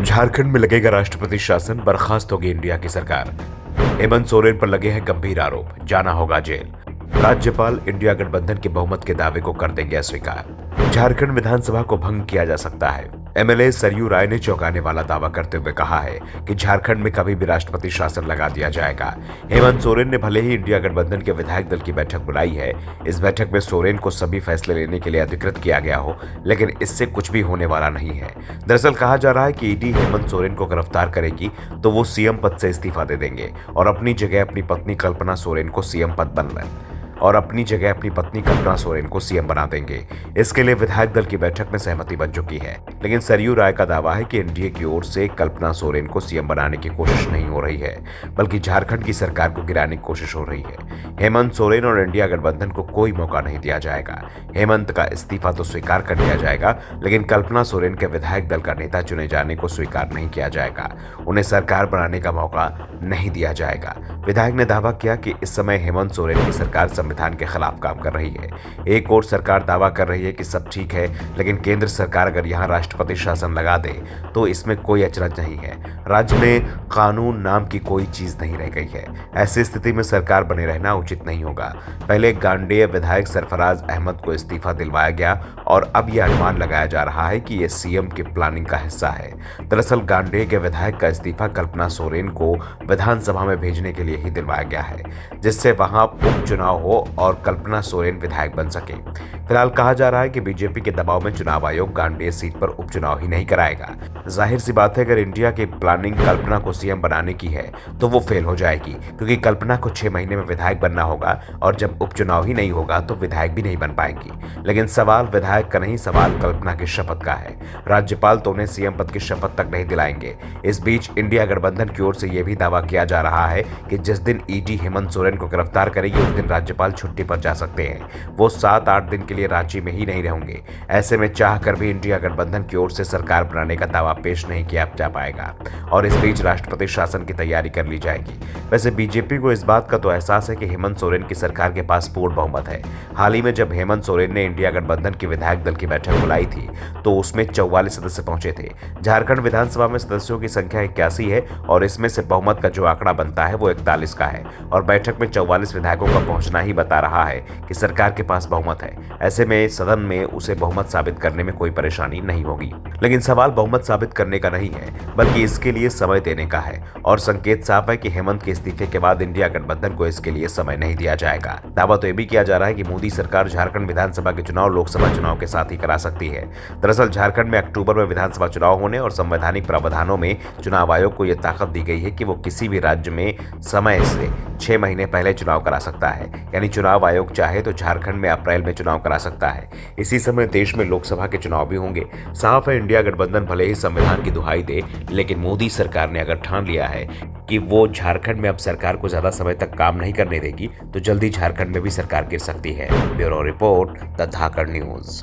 झारखंड में लगेगा राष्ट्रपति शासन, बर्खास्त होगी इंडिया की सरकार। हेमंत सोरेन पर लगे हैं गंभीर आरोप, जाना होगा जेल। राज्यपाल इंडिया गठबंधन के बहुमत के दावे को कर देंगे अस्वीकार। झारखंड विधानसभा को भंग किया जा सकता है। एमएलए सरयू राय ने चौंकाने वाला दावा करते हुए कहा है कि झारखंड में कभी भी राष्ट्रपति शासन लगा दिया जाएगा। हेमंत सोरेन ने भले ही इंडिया गठबंधन के विधायक दल की बैठक बुलाई है, इस बैठक में सोरेन को सभी फैसले लेने के लिए अधिकृत किया गया हो, लेकिन इससे कुछ भी होने वाला नहीं है। दरअसल कहा जा रहा है कि ईडी हेमंत सोरेन को गिरफ्तार करेगी तो वो सीएम पद से इस्तीफा दे देंगे और अपनी जगह अपनी पत्नी कल्पना सोरेन को सीएम बना देंगे। इसके लिए विधायक दल की बैठक में सहमति बन चुकी है, लेकिन सरयू राय का दावा है कि एनडीए की ओर से कल्पना सोरेन को सीएम बनाने की कोशिश नहीं हो रही है, बल्कि झारखंड की सरकार को गिराने की कोशिश हो रही है। हेमंत सोरेन और इंडिया गठबंधन को कोई मौका नहीं दिया जाएगा। हेमंत का इस्तीफा तो स्वीकार कर लिया जाएगा, लेकिन कल्पना सोरेन के विधायक दल का नेता चुने जाने को स्वीकार नहीं किया जाएगा। उन्हें सरकार बनाने का मौका नहीं दिया जाएगा। विधायक ने दावा किया कि इस समय हेमंत सोरेन की सरकार संविधान के खिलाफ काम कर रही है। एक और सरकार दावा कर रही है कि सब ठीक है, लेकिन केंद्र सरकार अगर यहाँ राष्ट्रपति शासन लगा दे तो इसमें कोई अचरज नहीं है। राज्य में कानून नाम की कोई चीज नहीं रह गई है। ऐसी स्थिति में सरकार बने रहना उचित नहीं होगा। पहले गांडेय विधायक सरफराज अहमद को इस्तीफा दिलवाया गया और अब यह अनुमान लगाया जा रहा है कि यह सीएम की प्लानिंग का हिस्सा है। दरअसल गांडेय के विधायक का इस्तीफा कल्पना सोरेन को विधानसभा में भेजने के लिए ही दिलवाया गया है, जिससे वहां उपचुनाव हो और कल्पना सोरेन विधायक बन सके। फिलहाल कहा जा रहा है कि बीजेपी के दबाव में चुनाव आयोग गांडेय सीट पर उपचुनाव ही नहीं कराएगा। जाहिर सी बात है, अगर इंडिया की प्लानिंग कल्पना को सीएम बनाने की है तो वो फेल हो जाएगी, क्योंकि कल्पना को 6 महीने में विधायक बनना होगा और जब उपचुनाव ही नहीं होगा तो विधायक भी नहीं बन पाएंगी। लेकिन सवाल विधायक का नहीं, सवाल कल्पना की शपथ का है। राज्यपाल तो उन्हें सीएम पद की शपथ तक नहीं दिलाएंगे। इस बीच इंडिया गठबंधन की ओर से यह भी दावा किया जा रहा है कि जिस दिन ईडी हेमंत सोरेन को गिरफ्तार करेगी उस दिन राज्यपाल छुट्टी पर जा सकते हैं। वो 7-8 दिन के लिए राज्य में ही नहीं रहेंगे। ऐसे में चाहकर भी इंडिया गठबंधन की ओर से सरकार बनाने का दावा पेश नहीं किया जा पाएगा और इस बीच राष्ट्रपति शासन की तैयारी कर ली जाएगी। वैसे बीजेपी को इस बात का तो एहसास है कि हेमंत सोरेन की सरकार के पास पूर्ण बहुमत है। हाल ही में जब हेमंत सोरेन ने इंडिया गठबंधन की विधायक दल की बैठक बुलाई थी तो उसमें 44 सदस्य पहुंचे थे। झारखंड विधानसभा में सदस्यों की संख्या 81 है और इसमें से बहुमत का जो आंकड़ा बनता है वो 41 का है और बैठक में 44 विधायकों का पहुंचना ही बता रहा है कि सरकार के पास बहुमत है। ऐसे में सदन में उसे बहुमत साबित करने में कोई परेशानी नहीं होगी। लेकिन सवाल बहुमत साबित करने का नहीं है, बल्कि इसके लिए समय देने का है और संकेत साफ है कि हेमंत के इस्तीफे के बाद इंडिया गठबंधन को इसके लिए समय नहीं दिया जाएगा। दावा तो यह भी किया जा रहा है कि मोदी सरकार झारखंड विधानसभा के चुनाव लोकसभा चुनाव के साथ ही करा सकती है। दरअसल झारखंड में अक्टूबर में विधानसभा चुनाव होने और संवैधानिक प्रावधानों में चुनाव आयोग को यह ताकत दी गई है कि वो किसी भी राज्य में समय से 6 महीने पहले चुनाव करा सकता है। यानी चुनाव आयोग चाहे तो झारखंड में अप्रैल में चुनाव करा सकता है। इसी समय देश में लोकसभा के चुनाव भी होंगे। साफ है, इंडिया गठबंधन भले ही संविधान की दुहाई दे, लेकिन मोदी सरकार ने अगर ठान लिया है कि वो झारखंड में अब सरकार को ज्यादा समय तक काम नहीं करने देगी तो जल्दी झारखंड में भी सरकार गिर सकती है। Bureau report, the Dhakad news.